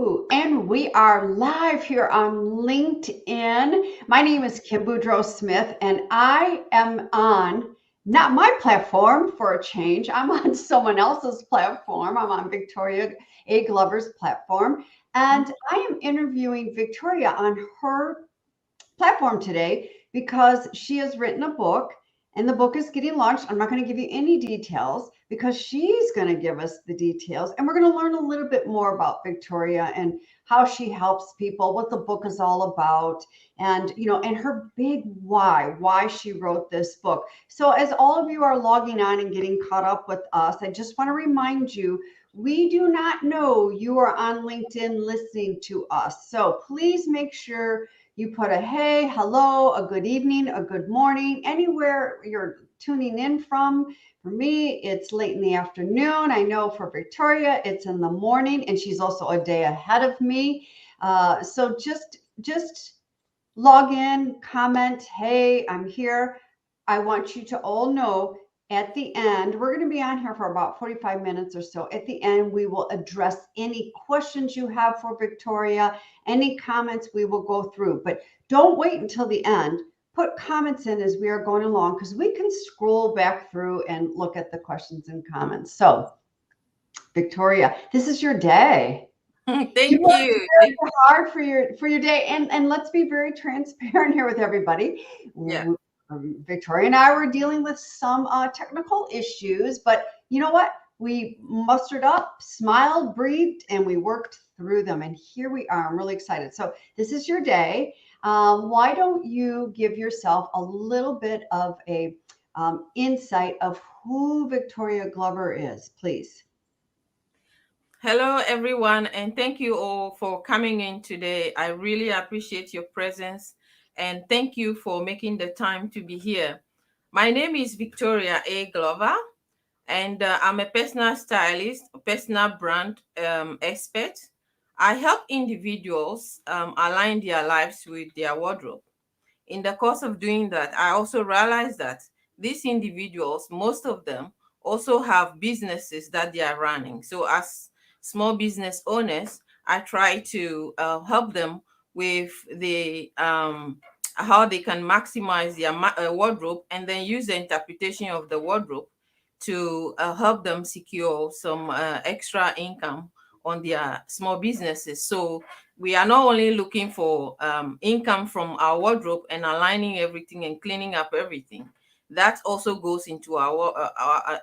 Hello, and we are live here on LinkedIn. My name is Kim Boudreau Smith, and I am on not my platform for a change. I'm on someone else's platform. I'm on Victoria A. Glover's platform, and I am interviewing Victoria on her platform today because she has written a book and the book is getting launched. I'm not going to give you any details because she's going to give us the details, and we're going to learn a little bit more about Victoria and how she helps people, what the book is all about, and and her big why she wrote this book. So as all of you are logging on and getting caught up with us, I just want to remind you, we do not know you are on LinkedIn listening to us. So please make sure you put a hey, hello, a good evening, a good morning, anywhere you're tuning in from. For me, it's late in the afternoon. I know for Victoria, it's in the morning, and she's also a day ahead of me. So just log in, comment, hey, I'm here. I want you to all know at the end, we're going to be on here for about 45 minutes or so. At the end, we will address any questions you have for Victoria, any comments we will go through. But don't wait until the end. Put comments in as we are going along because we can scroll back through and look at the questions and comments. So, Victoria, this is your day. Thank You worked you. very hard for your day, and let's be very transparent here with everybody. Yeah. Victoria and I were dealing with some technical issues, but you know what? We mustered up, smiled, breathed, and we worked through them. And here we are. I'm really excited. So this is your day. Why don't you give yourself a little bit of a insight of who Victoria Glover is, please? Hello, everyone, and thank you all for coming in today. I really appreciate your presence, and thank you for making the time to be here. My name is Victoria A. Glover, and I'm a personal stylist, personal brand expert. I help individuals align their lives with their wardrobe. In the course of doing that, I also realized that these individuals, most of them, also have businesses that they are running. So, as small business owners, I try to help them with the how they can maximize their wardrobe, and then use the interpretation of the wardrobe to help them secure some extra income on their small businesses. So we are not only looking for income from our wardrobe and aligning everything and cleaning up everything. That also goes into our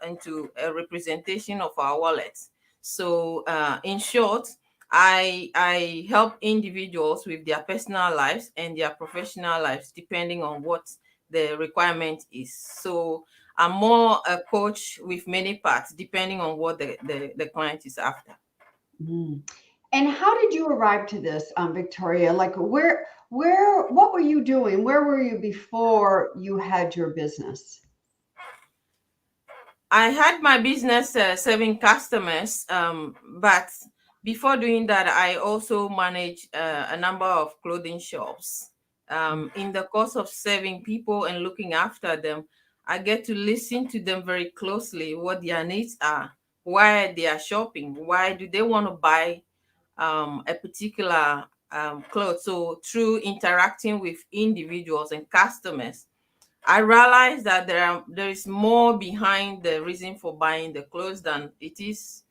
into a representation of our wallets. So in short, I help individuals with their personal lives and their professional lives depending on what the requirement is. So I'm more a coach with many parts depending on what the client is after. Mm. And how did you arrive to this, Victoria? Like what were you doing? Where were you before you had your business? I had my business serving customers, but before doing that, I also managed a number of clothing shops. In the course of serving people and looking after them, I get to listen to them very closely, what their needs are, why they are shopping, why do they want to buy a particular clothes. So through interacting with individuals and customers, I realized that there is more behind the reason for buying the clothes than it is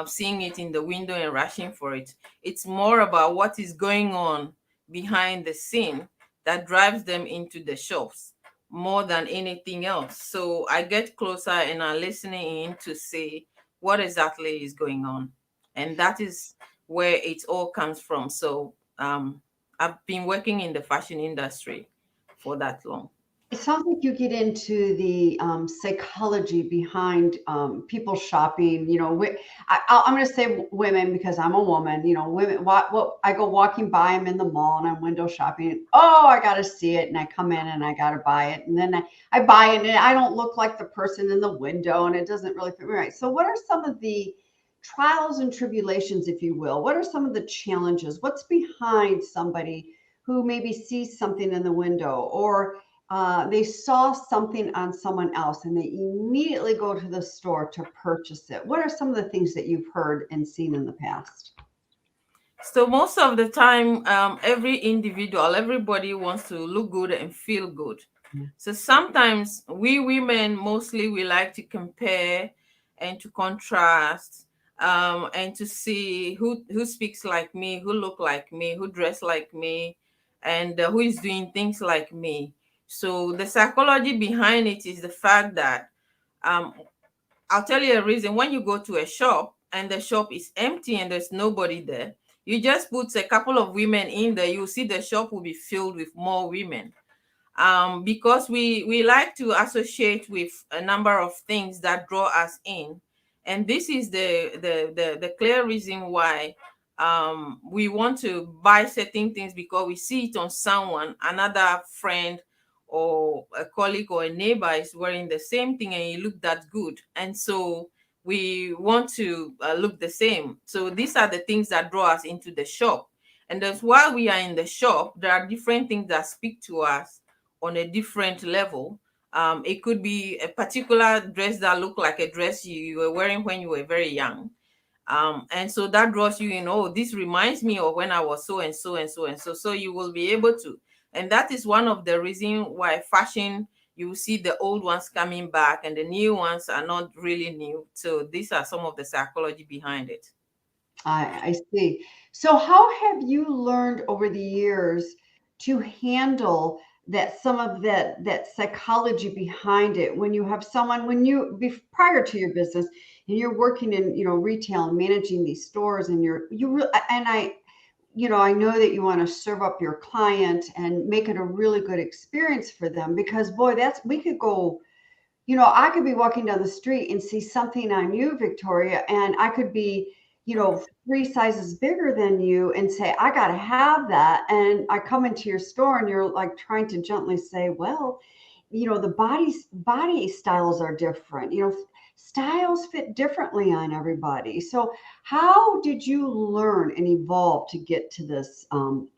seeing it in the window and rushing for it. It's more about what is going on behind the scene that drives them into the shops more than anything else. So I get closer and I'm listening in to see what exactly is going on, and that is where it all comes from. So I've been working in the fashion industry for that long. It sounds like you get into the psychology behind people shopping. I'm going to say women because I'm a woman. Women. What I go walking by them in the mall and I'm window shopping. Oh, I got to see it, and I come in and I got to buy it, and then I buy it, and I don't look like the person in the window, and it doesn't really fit me right. So, what are some of the trials and tribulations, if you will? What are some of the challenges? What's behind somebody who maybe sees something in the window, or they saw something on someone else and they immediately go to the store to purchase it? What are some of the things that you've heard and seen in the past? So most of the time, every individual, everybody wants to look good and feel good. So sometimes we women mostly we like to compare and to contrast, and to see who speaks like me, who look like me, who dress like me, and who is doing things like me. So the psychology behind it is the fact that, um, I'll tell you a reason. When you go to a shop and the shop is empty and there's nobody there, you just put a couple of women in there, you'll see the shop will be filled with more women, because we like to associate with a number of things that draw us in, and this is the clear reason why, we want to buy certain things because we see it on someone, another friend or a colleague or a neighbor is wearing the same thing and you look that good, and so we want to look the same. So these are the things that draw us into the shop, and that's why we are in the shop. There are different things that speak to us on a different level. It could be a particular dress that looked like a dress you were wearing when you were very young. And so that draws you in, oh, this reminds me of when I was so and so and so and so. So you will be able to. And that is one of the reasons why fashion, you will see the old ones coming back and the new ones are not really new. So these are some of the psychology behind it. I see. So, how have you learned over the years to handle that some of that psychology behind it when you have someone when prior to your business and you're working in retail and managing these stores and I know that you want to serve up your client and make it a really good experience for them because boy, that's we could go I could be walking down the street and see something on you, Victoria, and I could be, three sizes bigger than you and say, I got to have that. And I come into your store and you're like trying to gently say, well, the body styles are different. Styles fit differently on everybody. So, how did you learn and evolve to get to this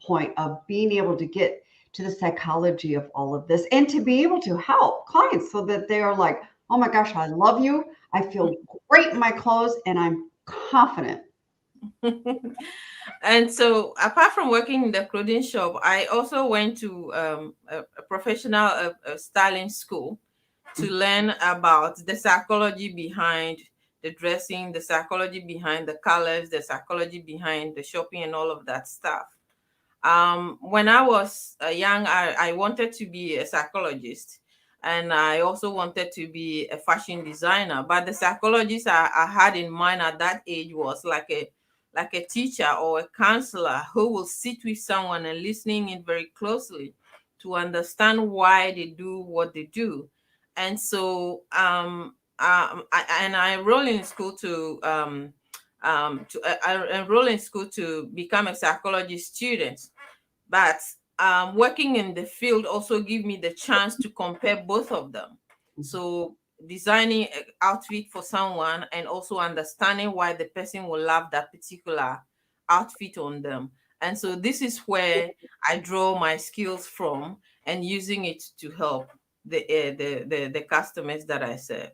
point of being able to get to the psychology of all of this and to be able to help clients so that they are like, oh my gosh, I love you. I feel great in my clothes and I'm confident. And so, apart from working in the clothing shop, I also went to a professional styling school to learn about the psychology behind the dressing, the psychology behind the colors, the psychology behind the shopping, and all of that stuff. When I was young, I wanted to be a psychologist, and I also wanted to be a fashion designer. But the psychologist I had in mind at that age was like a teacher or a counselor who will sit with someone and listening in very closely to understand why they do what they do. And so, I enrolled in school I enrolled in school to become a psychology student, but working in the field also give me the chance to compare both of them. So designing an outfit for someone and also understanding why the person will love that particular outfit on them. And so this is where I draw my skills from and using it to help the customers that I serve.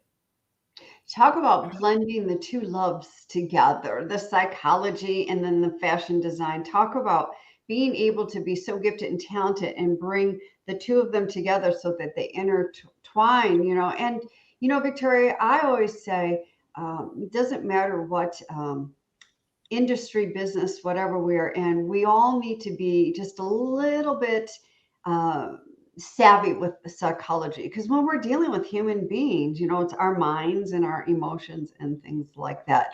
Talk about blending the two loves together, the psychology and then the fashion design. Talk about being able to be so gifted and talented and bring the two of them together so that they intertwine, And, Victoria, I always say it doesn't matter what industry, business, whatever we are in, we all need to be just a little bit uh, savvy with the psychology because when we're dealing with human beings, it's our minds and our emotions and things like that.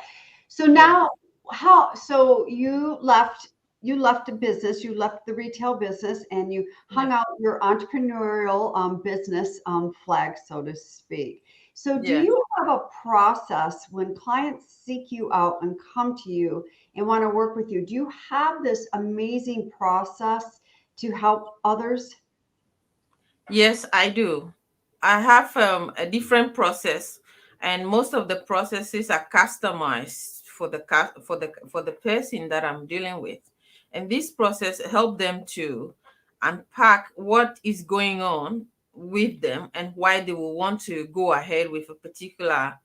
So Yes, now, how? So you left a business, you left the retail business, and you hung yes, out your entrepreneurial business flag, so to speak. So, do yes. you have a process when clients seek you out and come to you and want to work with you? Do you have this amazing process to help others? Yes, I do. I have a different process, and most of the processes are customized for the person that I'm dealing with. And this process help them to unpack what is going on with them and why they will want to go ahead with a particular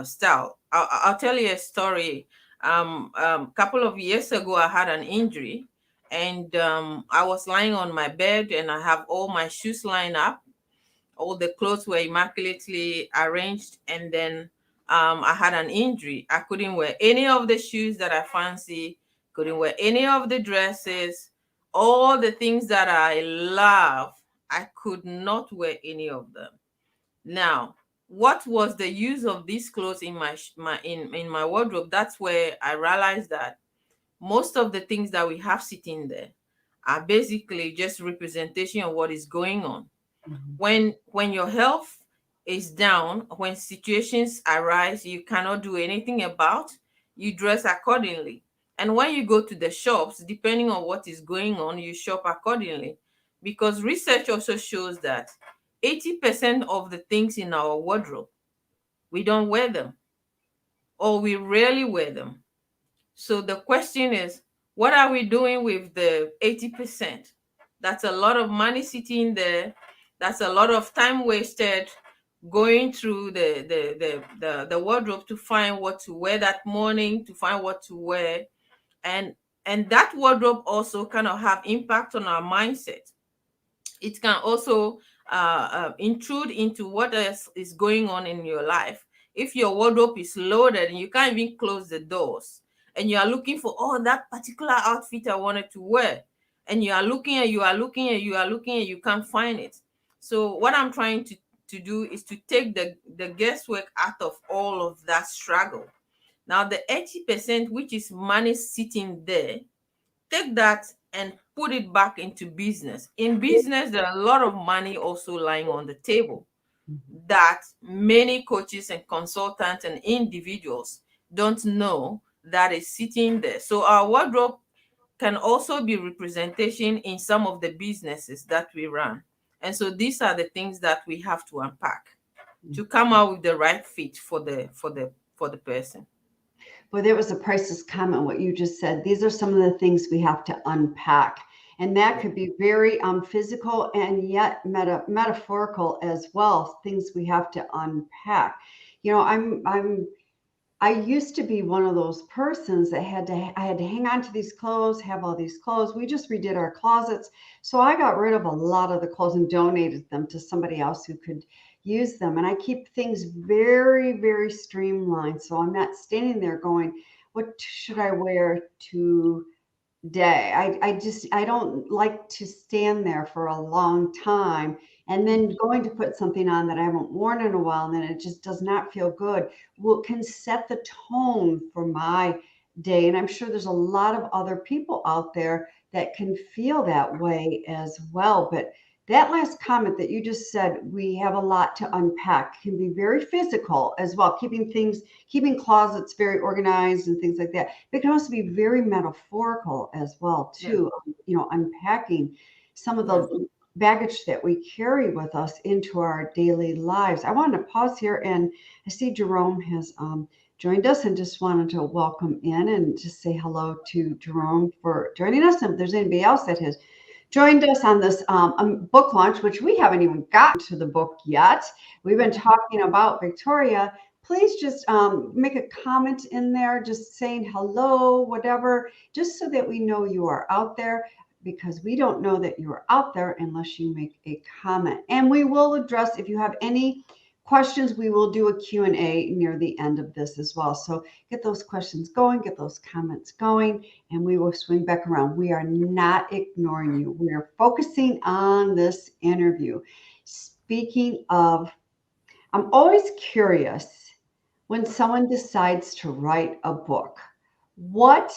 style. I'll tell you a story. Couple of years ago, I had an injury, and I was lying on my bed, and I have all my shoes lined up. All the clothes were immaculately arranged, and then I had an injury. I couldn't wear any of the shoes that I fancy, couldn't wear any of the dresses, all the things that I love. I could not wear any of them. Now, what was the use of these clothes in in my wardrobe? That's where I realized that most of the things that we have sitting there are basically just representation of what is going on. Mhm. When your health is down, when situations arise you cannot do anything about, you dress accordingly. And when you go to the shops, depending on what is going on, you shop accordingly, because research also shows that 80% of the things in our wardrobe, we don't wear them, or we rarely wear them. So the question is, what are we doing with the 80%? That's a lot of money sitting there. That's a lot of time wasted going through the wardrobe to find what to wear that morning, to find what to wear. And that wardrobe also kind of have impact on our mindset. It can also intrude into what else is going on in your life. If your wardrobe is loaded and you can't even close the doors, and you are looking for, oh, that particular outfit I wanted to wear, and you are looking and you are looking and you are looking and you can't find it. So what I'm trying to do is to take the guesswork out of all of that struggle. Now the 80%, which is money sitting there, take that and put it back into business. In business, there are a lot of money also lying on the table Mhm. that many coaches and consultants and individuals don't know that is sitting there. So our wardrobe can also be representation in some of the businesses that we run. And so these are the things that we have to unpack to come out with the right fit for the person. Well, there was a priceless comment, what you just said. These are some of the things we have to unpack. And that Yeah. could be very physical and yet metaphorical as well, things we have to unpack. You know, I used to be one of those persons that I had to hang on to these clothes, have all these clothes. We just redid our closets. So I got rid of a lot of the clothes and donated them to somebody else who could use them. And I keep things very, very streamlined. So I'm not standing there going, what should I wear to day. I don't like to stand there for a long time and then going to put something on that I haven't worn in a while and then it just does not feel good. Well, can set the tone for my day. And I'm sure there's a lot of other people out there that can feel that way as well. But that last comment that you just said, we have a lot to unpack, can be very physical as well, keeping closets very organized and things like that. It can also be very metaphorical as well, Yeah. too. You know, unpacking some of Yeah. the baggage that we carry with us into our daily lives. I wanted to pause here, and I see Jerome has joined us, and just wanted to welcome in and just say hello to Jerome for joining us. And if there's anybody else that has joined us on this book launch, which we haven't even gotten to the book yet. We've been talking about Victoria. Please just make a comment in there, just saying hello, whatever, just so that we know you are out there, because we don't know that you are out there unless you make a comment. And we will address, if you have any questions, we will do a Q&A near the end of this as well. So get those questions going, get those comments going, and we will swing back around. We are not ignoring you. We are focusing on this interview. Speaking of, I'm always curious when someone decides to write a book. What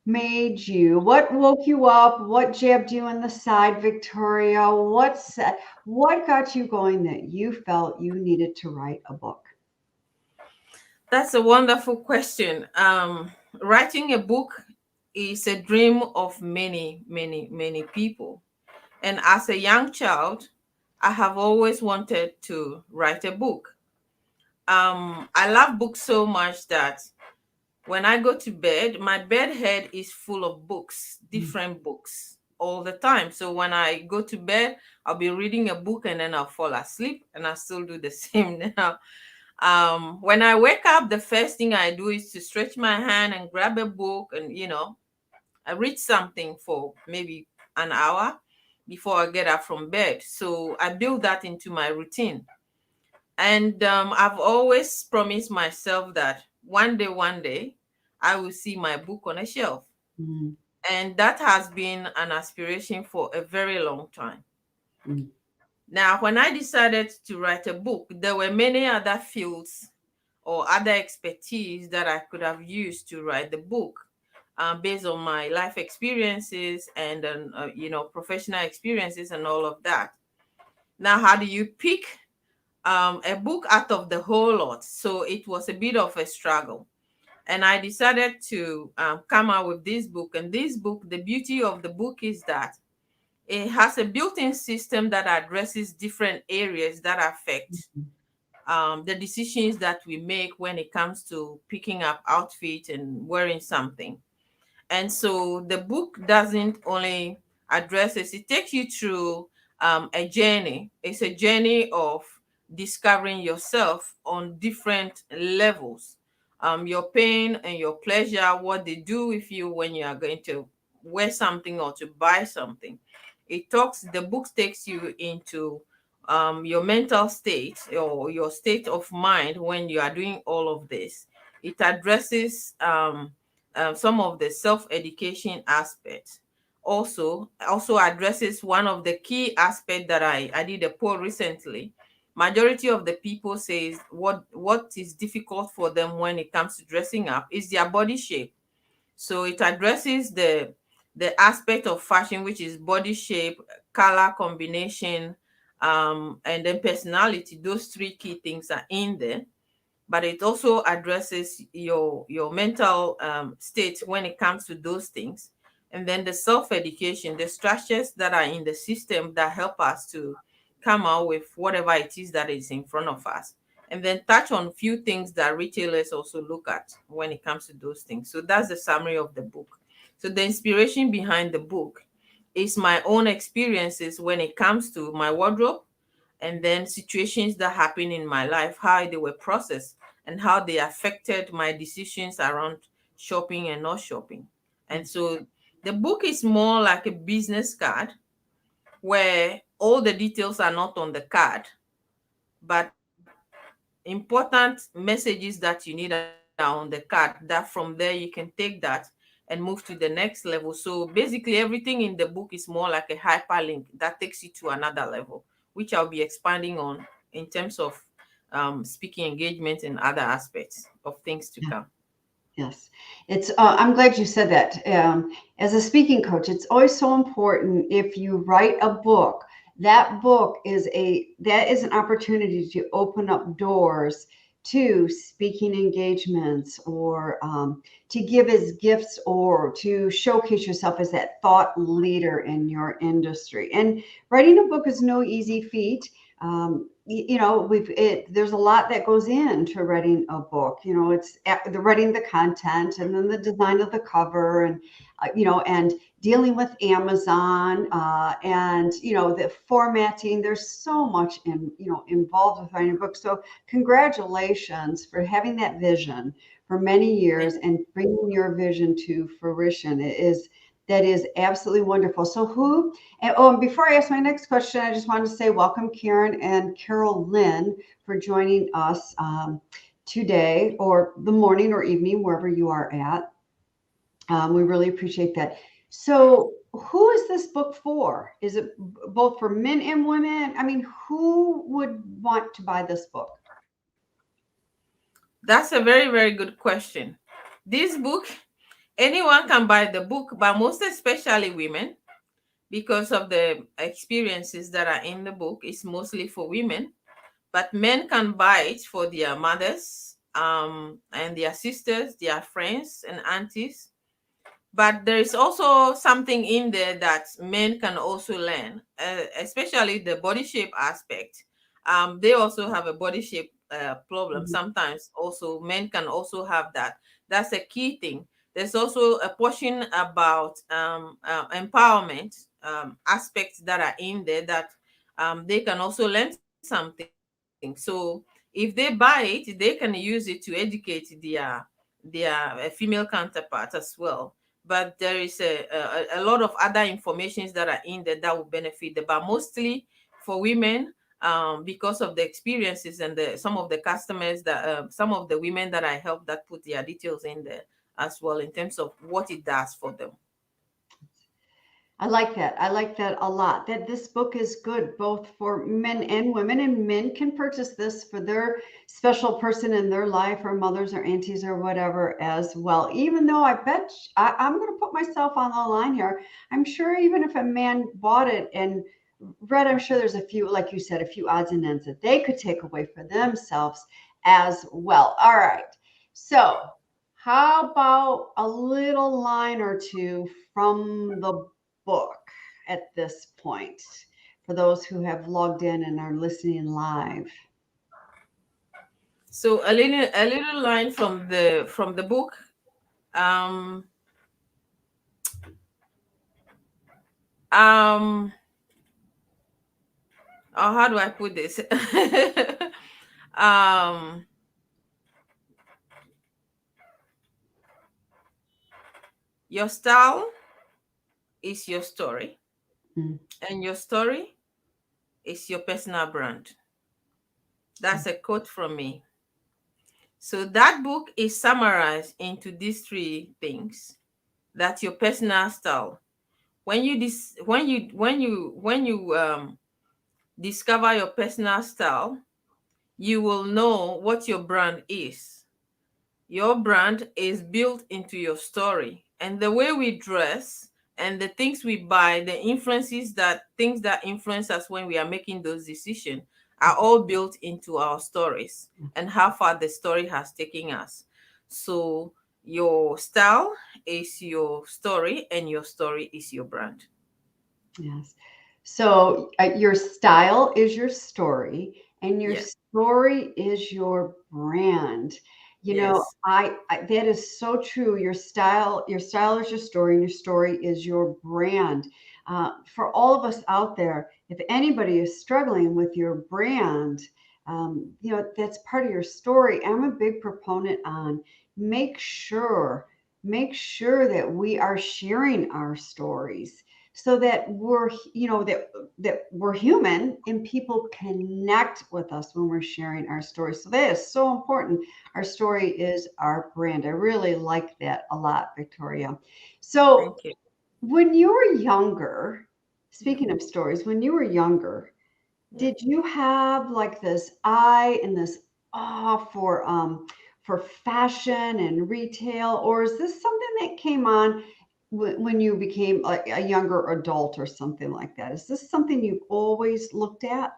what woke you up? What jabbed you in the side, Victoria? What got you going that you felt you needed to write a book? That's a wonderful question. Writing a book is a dream of many, many, many people. And as a young child, I have always wanted to write a book. I love books so much that when I go to bed, my bed head is full of books, different books all the time. So when I go to bed, I'll be reading a book and then I'll fall asleep, and I still do the same now. When I wake up, the first thing I do is to stretch my hand and grab a book, and I read something for maybe an hour before I get up from bed. So I build that into my routine. And I've always promised myself that one day, I will see my book on a shelf. Mm, And that has been an aspiration for a very long time. mm, Now, when I decided to write a book, there were many other fields or other expertise that I could have used to write the book, based on my life experiences and professional experiences and all of that. Now, how do you pick a book out of the whole lot? So it was a bit of a struggle. And I decided to come out with this book. And this book, the beauty of the book is that it has a built-in system that addresses different areas that affect mm, the decisions that we make when it comes to picking up outfit and wearing something. And so the book doesn't only address this, it takes you through a journey. It's a journey of discovering yourself on different levels. Your pain and your pleasure, what they do with you when you are going to wear something or to buy something. The book takes you into your mental state or your state of mind when you are doing all of this. It addresses some of the self-education aspects. Also addresses one of the key aspects that I did a poll recently. Majority of the people says what is difficult for them when it comes to dressing up is their body shape. So it addresses the aspect of fashion, which is body shape, color combination, and then personality. Those three key things are in there, but it also addresses your mental state when it comes to those things, and then the self-education, the structures that are in the system that help us to come out with whatever it is that is in front of us, and then touch on few things that retailers also look at when it comes to those things. So that's the summary of the book. So the inspiration behind the book is my own experiences when it comes to my wardrobe, and then situations that happen in my life, how they were processed and how they affected my decisions around shopping and not shopping. And so the book is more like a business card where all the details are not on the card, but important messages that you need are on the card, that from there you can take that and move to the next level. So basically everything in the book is more like a hyperlink that takes you to another level, which I'll be expanding on in terms of speaking engagement and other aspects of things to yeah. come. Yes, it's. I'm glad you said that. As a speaking coach, it's always so important. If you write a book, that is an opportunity to open up doors to speaking engagements, or to give as gifts, or to showcase yourself as that thought leader in your industry. And writing a book is no easy feat. There's a lot that goes into writing a book. It's the writing the content, and then the design of the cover, and and dealing with Amazon, and the formatting. There's so much involved with writing a book. So congratulations for having that vision for many years and bringing your vision to fruition. That is absolutely wonderful. So and before I ask my next question, I just wanted to say welcome, Karen and Carol Lynn, for joining us today, or the morning or evening, wherever you are at. We really appreciate that. So, who is this book for? Is it both for men and women? I mean, who would want to buy this book? That's a very, very good question. This book, anyone can buy the book, but most especially women, because of the experiences that are in the book. It's mostly for women, but men can buy it for their mothers, and their sisters, their friends and aunties. But there is also something in there that men can also learn, especially the body shape aspect. They also have a body shape problem. Mhm, Sometimes also men can also have that. That's a key thing. There's also a portion about empowerment aspects that are in there that they can also learn something. So If they buy it, they can use it to educate their female counterpart as well. But there is a lot of other informations that are in there that will benefit them, but mostly for women, because of the experiences and some of the customers that some of the women that I help that put their details in there as well in terms of what it does for them. I like that. I like that a lot. That this book is good both for men and women, and men can purchase this for their special person in their life, or mothers or aunties or whatever as well. Even though I'm going to put myself on the line here. I'm sure even if a man bought it and read, I'm sure there's a few, like you said, a few odds and ends that they could take away for themselves as well. All right. So, how about a little line or two from the book at this point for those who have logged in and are listening live? So a little line from the book. Um, um, oh, how do I put this? um, your style is your story, Mm, and your story is your personal brand. That's a quote from me. So that book is summarized into these three things. That's your personal style. When you discover your personal style, you will know what your brand is. Your brand is built into your story, and the way we dress and the things we buy, the influences that things that influence us when we are making those decisions are all built into our stories and how far the story has taken us. So your style is your story, and your story is your brand. yes. So your style is your story, and your Yeah. story is your brand. You know, Yes. that is so true. Your style is your story, and your story is your brand. For all of us out there, if anybody is struggling with your brand, that's part of your story. I'm a big proponent on make sure make sure that we are sharing our stories so that we're human and people connect with us when we're sharing our story. So that is so important. Our story is our brand. I really like that a lot, Victoria. So Thank you. when you were younger, Yeah. speaking of stories, when you were younger, Yeah. did you have like this eye and this awe for fashion and retail, or is this something that came on when you became like a younger adult or something like that? Is this something you've always looked at?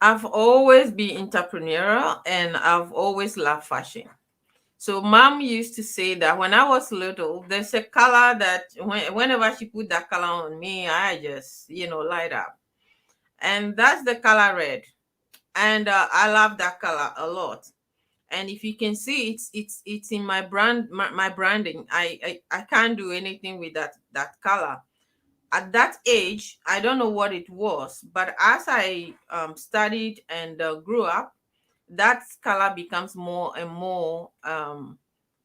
I've always been entrepreneurial, and I've always loved fashion. So mom used to say that when I was little, there's a color that whenever she put that color on me, I just, light up. And that's the color red. And I love that color a lot. And if you can see, it's in my my branding. I can't do anything with that color. At that age, I don't know what it was, but as I studied and grew up, that color becomes more and more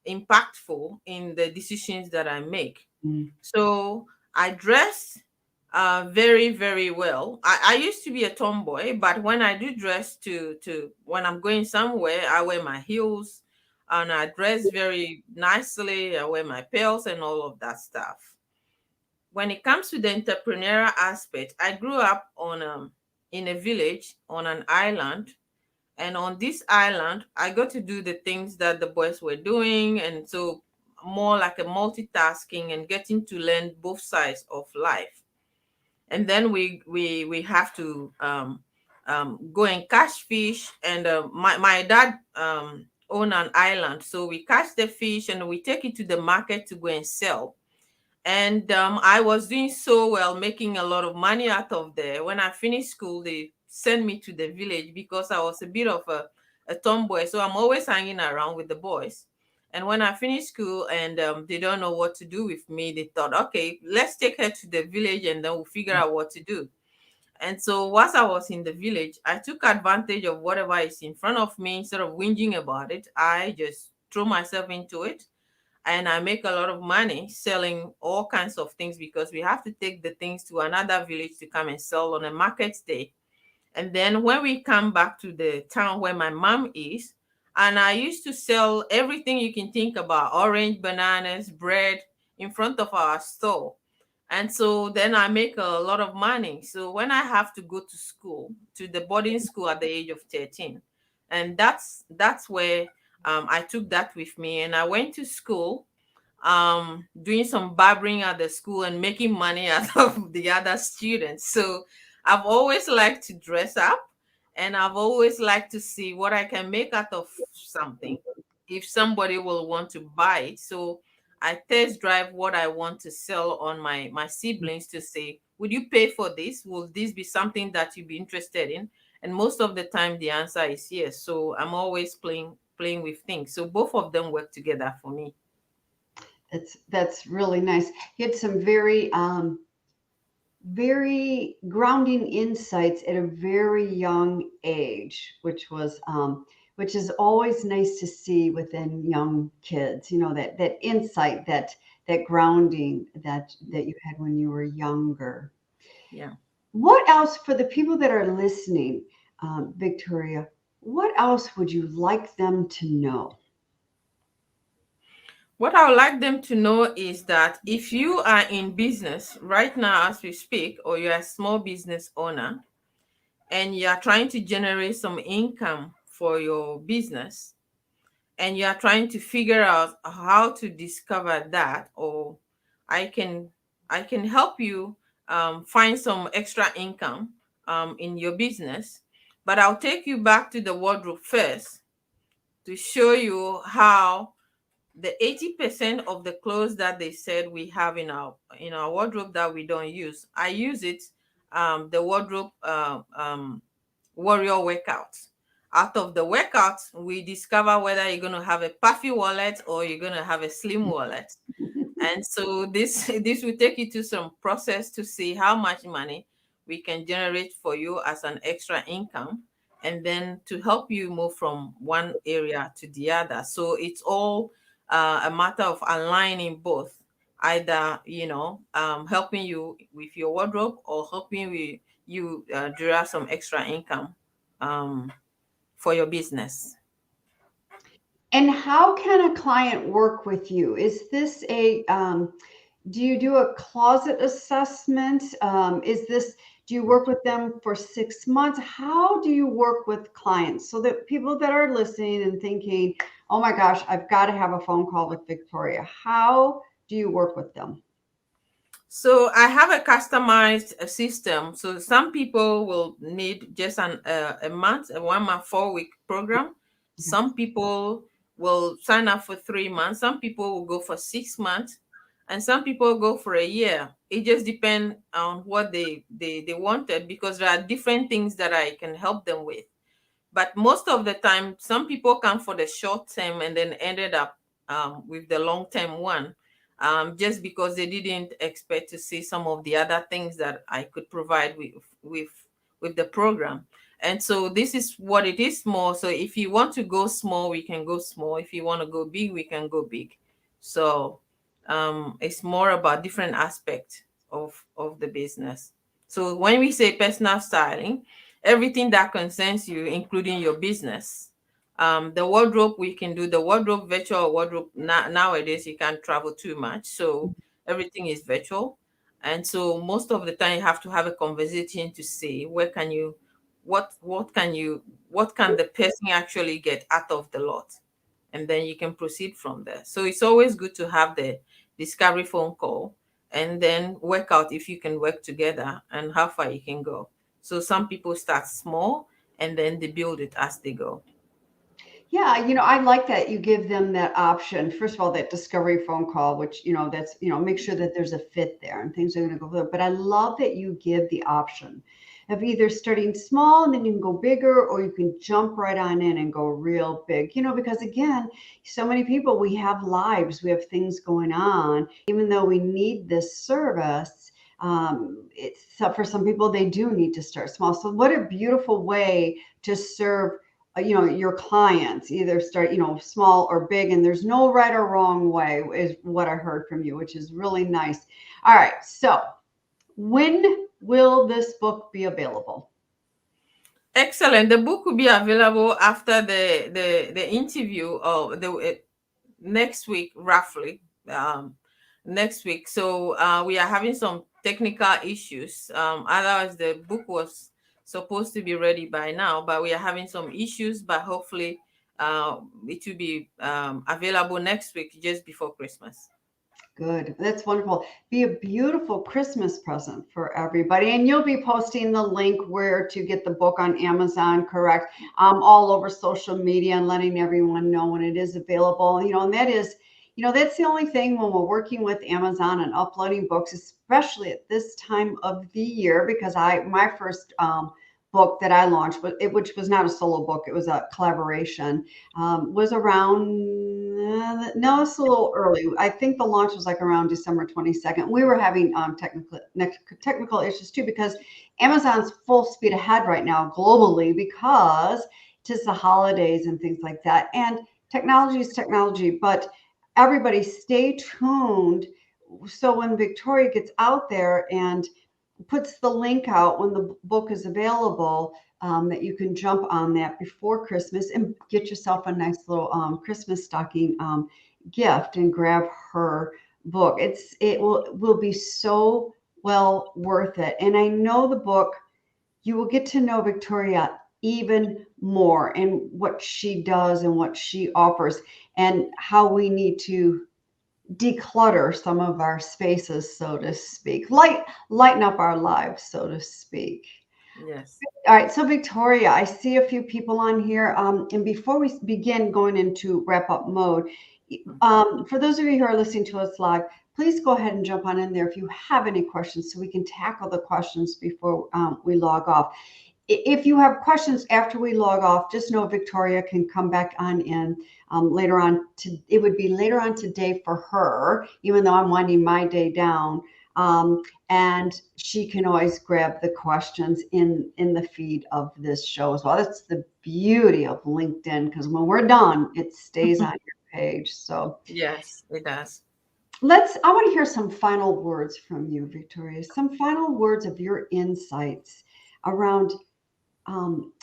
impactful in the decisions that I make. Mm, So I dress very, very well. I used to be a tomboy, but when I do dress to when I'm going somewhere, I wear my heels and I dress very nicely. I wear my pearls and all of that stuff. When it comes to the entrepreneurial aspect, I grew up on in a village on an island, and on this island, I got to do the things that the boys were doing. And so, more like a multitasking and getting to learn both sides of life. And then we have to go and catch fish. And my dad owned an island. So we catch the fish and we take it to the market to go and sell. And I was doing so well, making a lot of money out of there. When I finished school, they sent me to the village because I was a bit of a tomboy. So I'm always hanging around with the boys. And when I finished school and they don't know what to do with me, they thought, okay, let's take her to the village and then we'll figure out what to do. And so, whilst I was in the village, I took advantage of whatever is in front of me. Instead of whinging about it, I just threw myself into it, and I make a lot of money selling all kinds of things because we have to take the things to another village to come and sell on a market day. And then when we come back to the town where my mom is, and I used to sell everything you can think about, orange, bananas, bread, in front of our store. And so then I make a lot of money. So when I have to go to school, to the boarding school at the age of 13, and that's where I took that with me, and I went to school, doing some barbering at the school and making money out of the other students. So I've always liked to dress up, and I've always liked to see what I can make out of something if somebody will want to buy it. So I test drive what I want to sell on my siblings to say, would you pay for this? Will this be something that you'd be interested in? And most of the time the answer is yes. So I'm always playing with things. So both of them work together for me. That's really nice. You had some very grounding insights at a very young age, which is always nice to see within young kids. You know, that insight, that grounding that you had when you were younger. Yeah. What else for the people that are listening, Victoria? What else would you like them to know? What I would like them to know is that if you are in business right now as we speak, or you're a small business owner and you are trying to generate some income for your business, and you are trying to figure out how to discover that, or I can I can help you find some extra income in your business, but I'll take you back to the wardrobe first to show you how the 80% of the clothes that they said we have in our wardrobe that we don't use, I use it, the wardrobe warrior workout. Out of the workout, we discover whether you're going to have a puffy wallet or you're going to have a slim wallet. And so this this will take you to some process to see how much money we can generate for you as an extra income, and then to help you move from one area to the other. So it's all a matter of aligning both, either helping you with your wardrobe or helping you derive some extra income um, for your business. And how can a client work with you? Is this do you do a closet assessment? Do you work with them for 6 months? How do you work with clients so that people that are listening and thinking, oh my gosh, I've got to have a phone call with Victoria? How do you work with them? So I have a customized system. So some people will need just a month, a 1 month, 4 week program. Some people will sign up for 3 months. Some people will go for 6 months, and some people go for a year. It just depends on what they wanted, because there are different things that I can help them with. But most of the time, some people come for the short term and then ended up with the long term one, just because they didn't expect to see some of the other things that I could provide with with the program. And so this is what it is more. So if you want to go small, we can go small. If you want to go big, we can go big. So it's more about different aspects of the business. So when we say personal styling, everything that concerns you, including your business. The wardrobe, we can do the wardrobe virtual wardrobe. Nowadays, you can't travel too much, so everything is virtual. And so most of the time, you have to have a conversation to see where can you, what can the person actually get out of the lot, and then you can proceed from there. So it's always good to have the discovery phone call and then work out if you can work together and how far you can go. So some people start small and then they build it as they go. Yeah, I like that you give them that option. First of all, that discovery phone call, which, that's, make sure that there's a fit there and things are going to go there. But I love that you give the option of either starting small and then you can go bigger, or you can jump right on in and go real big, because again, so many people, we have lives, we have things going on, even though we need this service. So for some people, they do need to start small. So what a beautiful way to serve, your clients. Either start, small or big, and there's no right or wrong way, is what I heard from you, which is really nice. All right, so when will this book be available? Excellent. The book will be available after the interview or the next week, roughly. Next week. So we are having some technical issues. Otherwise, the book was supposed to be ready by now, but we are having some issues. But hopefully, it will be available next week, just before Christmas. Good. That's wonderful. Be a beautiful Christmas present for everybody. And you'll be posting the link where to get the book on Amazon, correct? All over social media and letting everyone know when it is available. And that is, that's the only thing when we're working with Amazon and uploading books, especially at this time of the year, because my first book that I launched, which was not a solo book, it was a collaboration, was around, no, it's a little early. I think the launch was like around December 22nd. We were having technical issues too, because Amazon's full speed ahead right now globally, because tis the holidays and things like that. And technology is technology, but everybody stay tuned. So when Victoria gets out there and puts the link out when the book is available, that you can jump on that before Christmas and get yourself a nice little Christmas stocking gift and grab her book. It will be so well worth it. And I know the book, you will get to know Victoria even more, and what she does and what she offers, and how we need to declutter some of our spaces, so to speak, lighten up our lives, so to speak. Yes. All right, so Victoria, I see a few people on here, and before we begin going into wrap up mode, for those of you who are listening to us live, please go ahead and jump on in there if you have any questions, so we can tackle the questions before we log off. If you have questions after we log off, just know Victoria can come back on in later on. It would be later on today for her, even though I'm winding my day down. And she can always grab the questions in the feed of this show as well. That's the beauty of LinkedIn, because when we're done, it stays on your page. So Yes, it does. I want to hear some final words from you, Victoria. Some final words of your insights around um,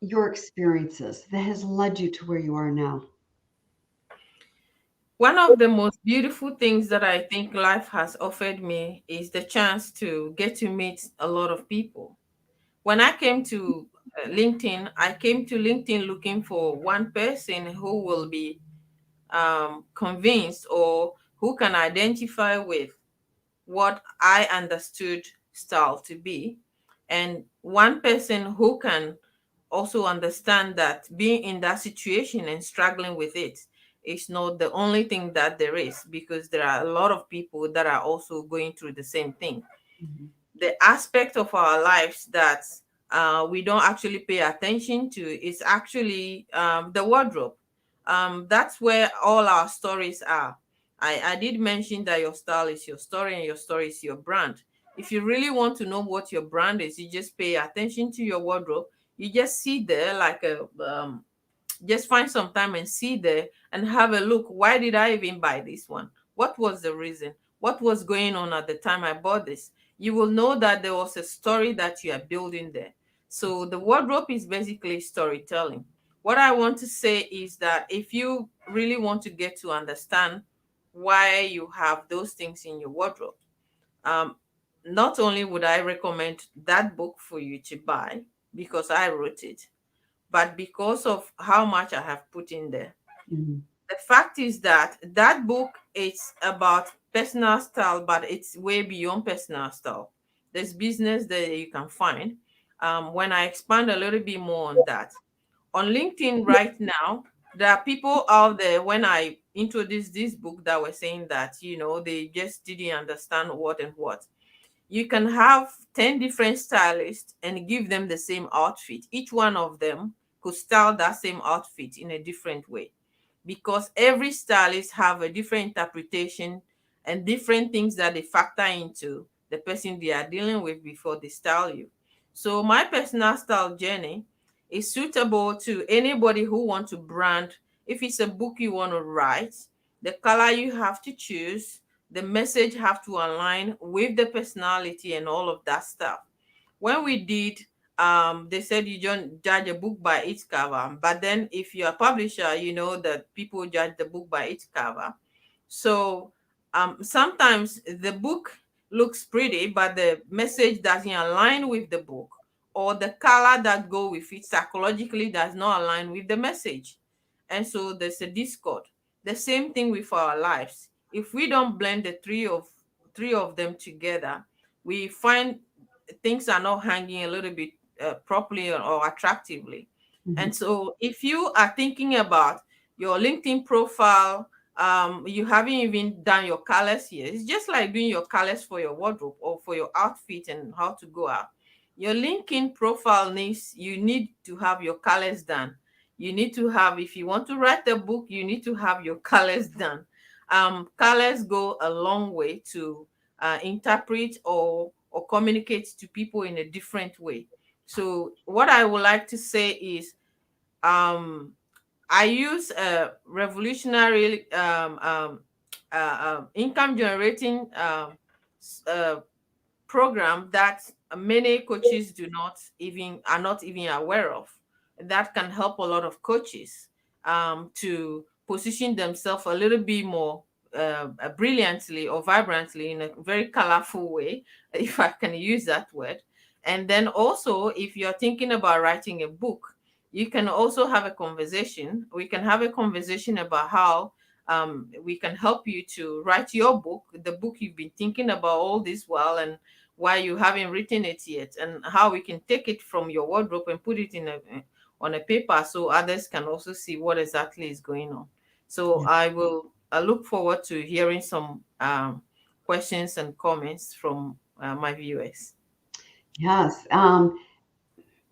your experiences that has led you to where you are now. One of the most beautiful things that I think life has offered me is the chance to get to meet a lot of people. When I came to LinkedIn, I came to LinkedIn looking for one person who will be convinced, or who can identify with what I understood style to be, and one person who can also understand that being in that situation and struggling with it is not the only thing that there is, because there are a lot of people that are also going through the same thing. Mhm. The aspect of our lives that we don't actually pay attention to is actually the wardrobe. That's where all our stories are. I did mention that your style is your story and your story is your brand. If you really want to know what your brand is, you just pay attention to your wardrobe. You just see there like a just find some time and see there and have a look. Why did I even buy this one? What was the reason? What was going on at the time I bought this? You will know that there was a story that you are building there. So the wardrobe is basically storytelling. What I want to say is that if you really want to get to understand why you have those things in your wardrobe, um, not only would I recommend that book for you to buy because I wrote it, but because of how much I have put in there. Mhm. The fact is that that book is about personal style, but it's way beyond personal style. There's business that you can find. When I expand a little bit more on that, on LinkedIn right now, there are people out there, when I introduced this book, that were saying that, they just didn't understand what and what. You can have 10 different stylists and give them the same outfit. Each one of them could style that same outfit in a different way, because every stylist have a different interpretation and different things that they factor into the person they are dealing with before they style you. So my personal style journey is suitable to anybody who want to brand. If it's a book you want to write, the color you have to choose, the message have to align with the personality and all of that stuff. When we did, they said you don't judge a book by its cover, but then if you're a publisher, you know that people judge the book by its cover. So sometimes the book looks pretty, but the message doesn't align with the book, or the color that go with it psychologically does not align with the message, and so there's a discord. The same thing with our lives. If we don't blend the three of them together, we find things are not hanging a little bit properly or attractively. And Mhm. so if you are thinking about your LinkedIn profile, you haven't even done your colors yet. It's just like doing your colors for your wardrobe or for your outfit and how to go out. Your LinkedIn profile needs, you need to have your colors done. You need to have, if you want to write a book, you need to have your colors done. Colors go a long way to interpret or communicate to people in a different way. So what I would like to say is, um, I use a revolutionary income generating program that many coaches do not even are not even aware of, that can help a lot of coaches to position themselves a little bit more brilliantly or vibrantly in a very colorful way, if I can use that word. And then also, if you're thinking about writing a book, you can also have a conversation. We can have a conversation about how we can help you to write your book, the book you've been thinking about all this while, and why you haven't written it yet, and how we can take it from your wardrobe and put it in a on a paper so others can also see what exactly is going on. So I look forward to hearing some questions and comments from my viewers. Yes.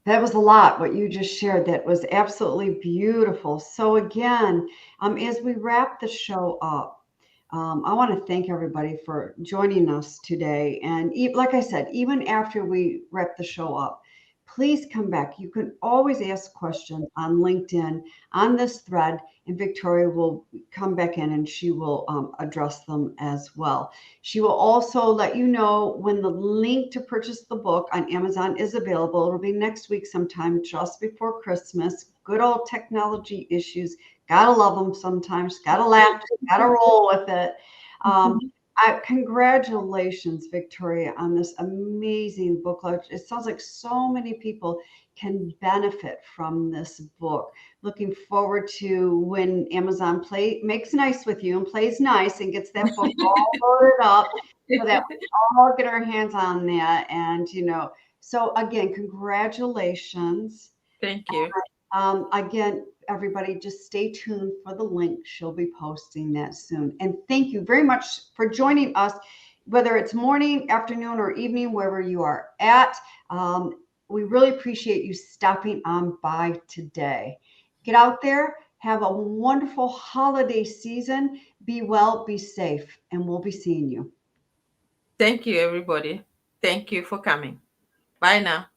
That was a lot, what you just shared. That was absolutely beautiful. So, again, as we wrap the show up, I want to thank everybody for joining us today. And like I said, even after we wrap the show up, please come back. You can always ask questions on LinkedIn on this thread, and Victoria will come back in and she will address them as well. She will also let you know when the link to purchase the book on Amazon is available. It'll be next week sometime, just before Christmas. Good old technology issues. Gotta love them sometimes. Gotta laugh. Gotta roll with it. Um, Congratulations, Victoria, on this amazing book launch. It sounds like so many people can benefit from this book. Looking forward to when Amazon makes nice with you and plays nice and gets that book all loaded up so that we all get our hands on that. And, so again, congratulations. Thank you. Again, everybody, just stay tuned for the link. She'll be posting that soon. And thank you very much for joining us, whether it's morning, afternoon, or evening, wherever you are at. We really appreciate you stopping on by today. Get out there, have a wonderful holiday season. Be well, be safe, and we'll be seeing you. Thank you, everybody. Thank you for coming. Bye now.